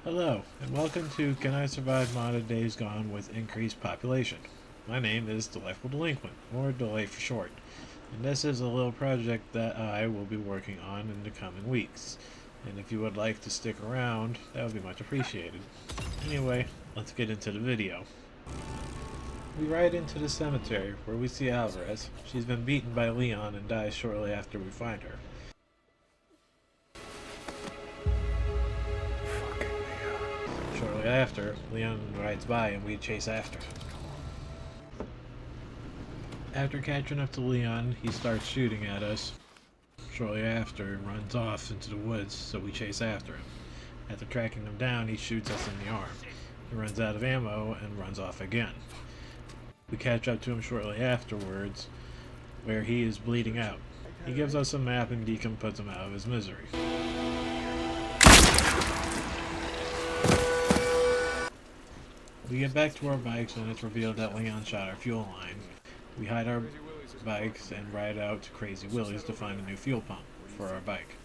Hello, and welcome to Can I Survive Modded Days Gone with Increased Population. My name is Delightful Delinquent, or Delay for short, and this is a little project that I will be working on in the coming weeks. And if you would like to stick around, that would be much appreciated. Anyway, let's get into the video. We ride into the cemetery, where we see Alvarez. She's been beaten by Leon and dies shortly after we find her. Shortly after, Leon rides by and we chase after. After catching up to Leon, he starts shooting at us. Shortly after, he runs off into the woods, so we chase after him. After tracking him down, he shoots us in the arm. He runs out of ammo and runs off again. We catch up to him shortly afterwards, where he is bleeding out. He gives us a map and Deacon puts him out of his misery. We get back to our bikes and it's revealed that Leon shot our fuel line. We hide our bikes and ride out to Crazy Willie's to find a new fuel pump for our bike.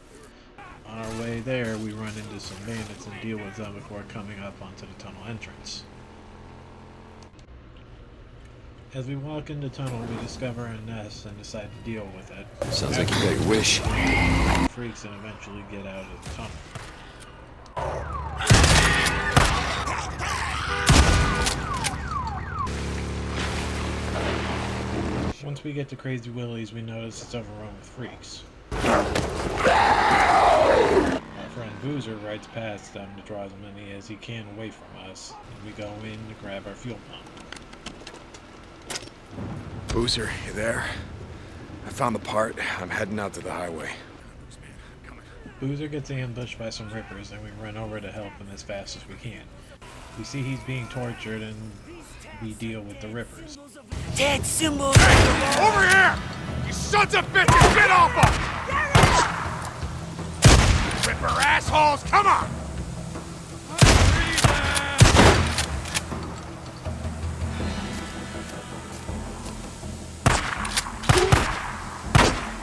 On our way there, we run into some bandits and deal with them before coming up onto the tunnel entrance. As we walk in the tunnel, we discover a nest and decide to deal with it. Sounds like you got your wish. Freaks and eventually get out of the tunnel. Once we get to Crazy Willie's, we notice it's overrun with freaks. Our friend Boozer rides past them to draw as many as he can away from us, and we go in to grab our fuel pump. Boozer, you there? I found the part. I'm heading out to the highway. Boozer gets ambushed by some rippers, and we run over to help him as fast as we can. We see he's being tortured, and we deal with the rippers. Dead symbols. Over here! You sons of bitches, get off him! Ripper assholes, come on!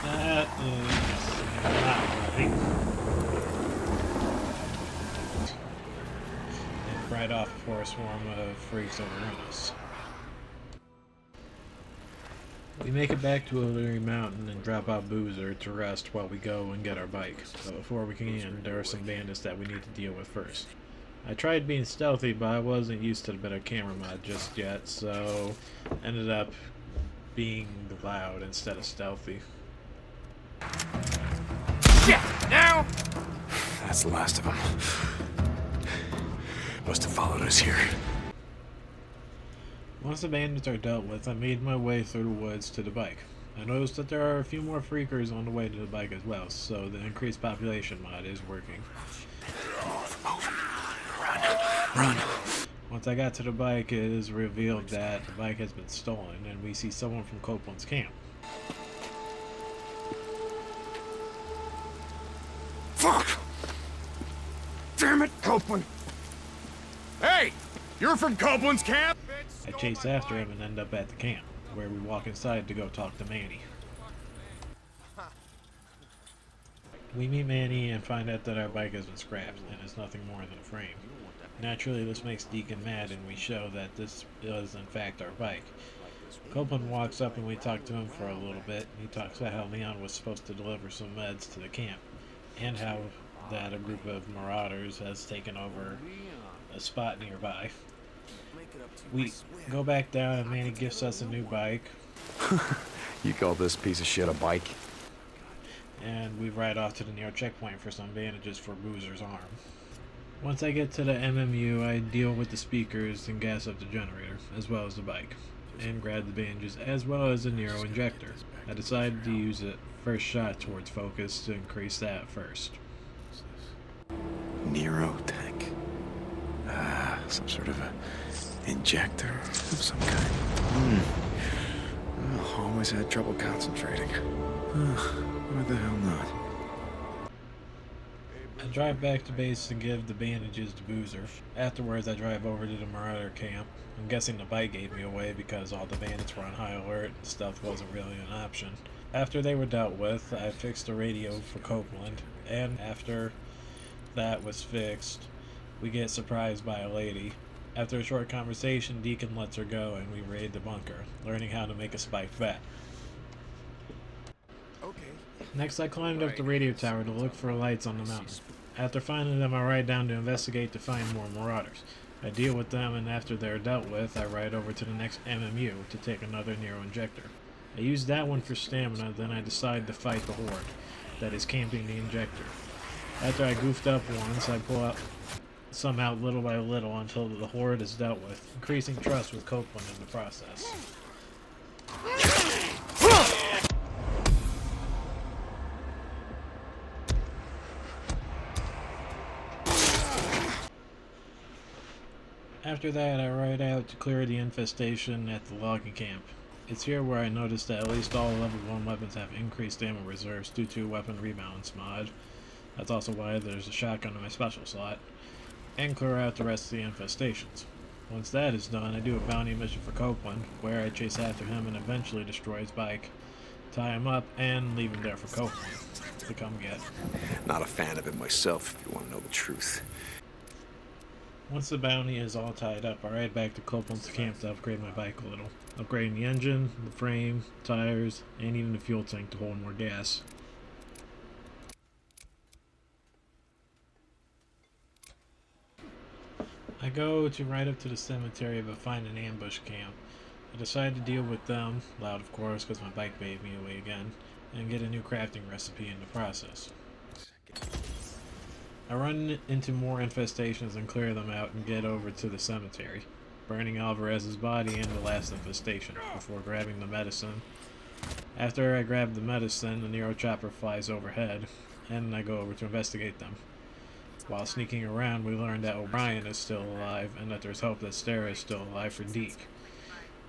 That is not right. And right off before a swarm of freaks overrun us. We make it back to O'Leary Mountain and drop out Boozer to rest while we go and get our bike. But before we can, there are some bandits that we need to deal with first. I tried being stealthy, but I wasn't used to the better camera mod just yet, so ended up being loud instead of stealthy. Shit! Now! That's the last of them. Must have followed us here. Once the bandits are dealt with, I made my way through the woods to the bike. I noticed that there are a few more freakers on the way to the bike as well, so the increased population mod is working. Move. Run. Once I got to the bike, it is revealed that the bike has been stolen, and we see someone from Copeland's camp. Fuck! Damn it, Copeland! Hey! You're from Copeland's camp? I chase after him and end up at the camp, where we walk inside to go talk to Manny. We meet Manny and find out that our bike has been scrapped, and is nothing more than a frame. Naturally, this makes Deacon mad, and we show that this is in fact our bike. Copeland walks up and we talk to him for a little bit. He talks about how Leon was supposed to deliver some meds to the camp, and how that a group of marauders has taken over a spot nearby. We go back down and Manny gives us a new bike. You call this piece of shit a bike? And we ride off to the near checkpoint for some bandages for Boozer's arm. Once I get to the MMU, I deal with the speakers and gas up the generator, as well as the bike, and grab the bandages as well as the Nero injector. I decided to use it first shot towards focus to increase that first. Nero tech. Some sort of a injector of some kind. Always had trouble concentrating. Why the hell not? I drive back to base and give the bandages to Boozer. Afterwards, I drive over to the Marauder camp. I'm guessing the bike gave me away because all the bandits were on high alert and stealth wasn't really an option. After they were dealt with, I fixed the radio for Copeland, and after that was fixed, we get surprised by a lady. After a short conversation, Deacon lets her go and we raid the bunker, learning how to make a spiked bat. Next, I climbed up the radio tower to look for lights on the mountain. After finding them, I ride down to investigate to find more marauders. I deal with them, and after they're dealt with, I ride over to the next MMU to take another Nero injector. I use that one for stamina, then I decide to fight the horde that is camping the injector. After I goofed up once, I pull some out little by little until the horde is dealt with, increasing trust with Copeland in the process. After that, I ride out to clear the infestation at the logging camp. It's here where I noticed that at least all level 1 weapons have increased ammo reserves due to weapon rebalance mod. That's also why there's a shotgun in my special slot. And clear out the rest of the infestations. Once that is done, I do a bounty mission for Copeland, where I chase after him and eventually destroy his bike, tie him up, and leave him there for Copeland to come get. Not a fan of it myself, if you want to know the truth. Once the bounty is all tied up, I ride back to Copeland's camp to upgrade my bike a little. Upgrading the engine, the frame, tires, and even the fuel tank to hold more gas. I go to ride up to the cemetery but find an ambush camp. I decide to deal with them, loud of course because my bike made me away again, and get a new crafting recipe in the process. I run into more infestations and clear them out and get over to the cemetery, burning Alvarez's body and the last infestation before grabbing the medicine. After I grab the medicine, the Nero chopper flies overhead, and I go over to investigate them. While sneaking around, we learn that O'Brien is still alive and that there's hope that Stara is still alive for Deke.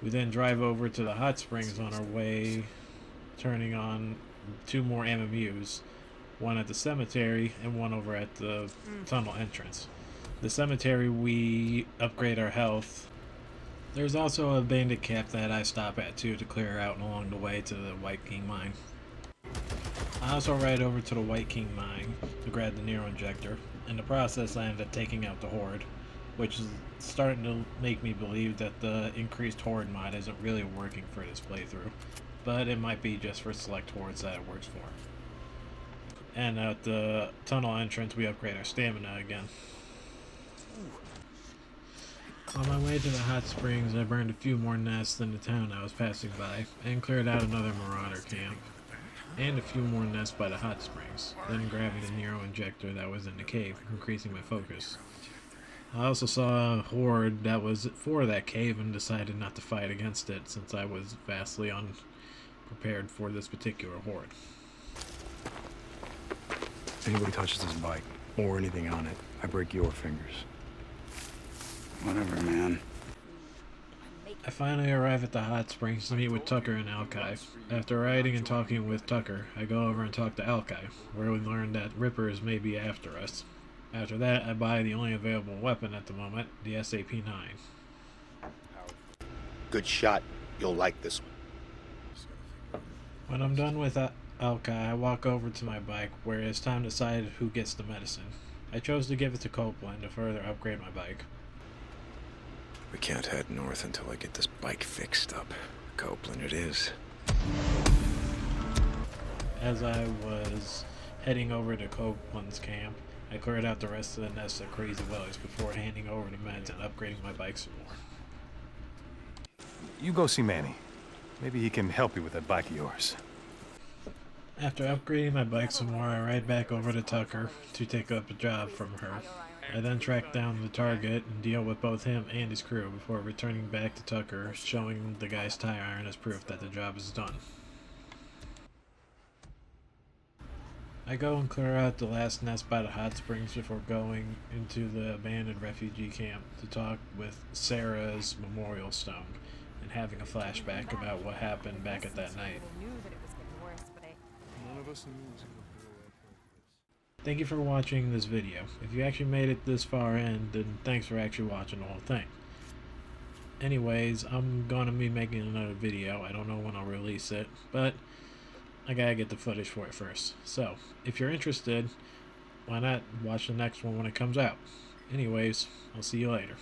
We then drive over to the hot springs on our way, turning on 2 more MMUs. One at the cemetery, and one over at the tunnel entrance. The cemetery, we upgrade our health. There's also a bandit camp that I stop at too to clear out along the way to the White King mine. I also ride over to the White King mine to grab the Nero injector. In the process, I end up taking out the horde, which is starting to make me believe that the increased horde mod isn't really working for this playthrough, but it might be just for select hordes that it works for. And at the tunnel entrance, we upgrade our stamina again. On my way to the hot springs, I burned a few more nests in the town I was passing by, and cleared out another marauder camp, and a few more nests by the hot springs, then grabbing the Nero injector that was in the cave, increasing my focus. I also saw a horde that was for that cave and decided not to fight against it, since I was vastly unprepared for this particular horde. If anybody touches this bike, or anything on it, I break your fingers. Whatever, man. I finally arrive at the hot springs to meet with Tucker and Alkai. After riding and talking with Tucker, I go over and talk to Alkai, where we learn that Rippers may be after us. After that, I buy the only available weapon at the moment, the SAP-9. Good shot. You'll like this one. When I'm done with Alkai, I walk over to my bike, where it's time to decide who gets the medicine. I chose to give it to Copeland to further upgrade my bike. We can't head north until I get this bike fixed up. Copeland it is. As I was heading over to Copeland's camp, I cleared out the rest of the nests of Crazy Willies before handing over the meds and upgrading my bike some more. You go see Manny. Maybe he can help you with that bike of yours. After upgrading my bike some more, I ride back over to Tucker to take up a job from her. I then track down the target and deal with both him and his crew before returning back to Tucker, showing the guy's tire iron as proof that the job is done. I go and clear out the last nest by the hot springs before going into the abandoned refugee camp to talk with Sarah's memorial stone and having a flashback about what happened back at that night. Thank you for watching this video. If you actually made it this far in, then thanks for actually watching the whole thing. Anyways, I'm gonna be making another video. I don't know when I'll release it, but I gotta get the footage for it first. So, if you're interested, why not watch the next one when it comes out? Anyways, I'll see you later.